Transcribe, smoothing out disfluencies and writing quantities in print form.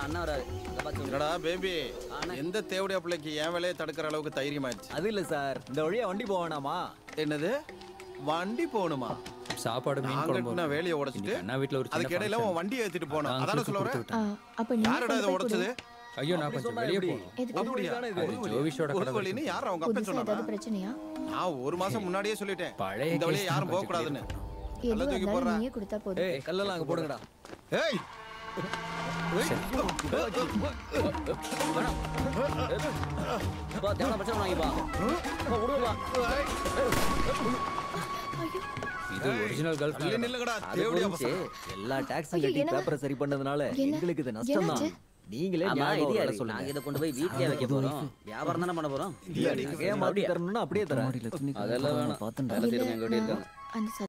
அண்ணா வராரு. அங்க பாத்து என்னடா பேபி, எந்த தேவடியா பிள்ளைக்கு என் வேலையை தடுக்கிற அளவுக்கு தைரியமாயிடுச்சு? அது இல்ல சார், இந்த வழியா வண்டி போவேனாமா? என்னது, வண்டி போகணுமா? சாப்பாடு மீன் குழம்பு. நான் வேலையை உடைச்சிட்டு அண்ணா வீட்ல ஒரு அதுக்கு இடையில உன் வண்டியை ஏத்திட்டு போனோம். அதான சொல்ல வரேன். அப்ப நீ யாரடா இதை உடைச்சது? ஐயோ நான் கொஞ்சம் வெளியே போகணும். அப்படியா? ஜோவிஷோட ஒரு வழின்னு யார் அவங்க அப்பா சொன்னா? ஏதாவது பிரச்சனையா? நான் ஒரு மாசம் முன்னாடியே சொல்லிட்டேன், பழைய இந்த வழியை யாரும் போக கூடாதுன்னு. எதுவா இருந்தாலும் நீயே கொடுத்தா போதும். ஏய், கல்லெல்லாம் அங்க போடுங்கடா. ஏய் பா தேவன பிரச்சனை வாங்கிப்பா. விடுவா. இது ஒரிஜினல் கல்ஃப். நில்லுங்கடா தேவடியா பசங்க. எல்லா டாக்ஸும் கட்டி பேப்பரை சரி பண்ணதுனால எங்களுக்கு இது நஷ்டம் தான். நீங்களே ஆமா நியாயமா இது ஒரு யாரு? வேலை சொல்லுங்க. நாங்க இத கொண்டு போய் வீட்லயே வைக்க போறோம். வியாபாரம் தானே பண்ண போறோம். நகையை மாத்தி தரணும்னா அப்படியே தரேன். அதெல்லாம் வேணாம். பாத்துண்டா. வேலை செய்றவங்க எங்க வீட்டுல இருக்காங்க. அந்த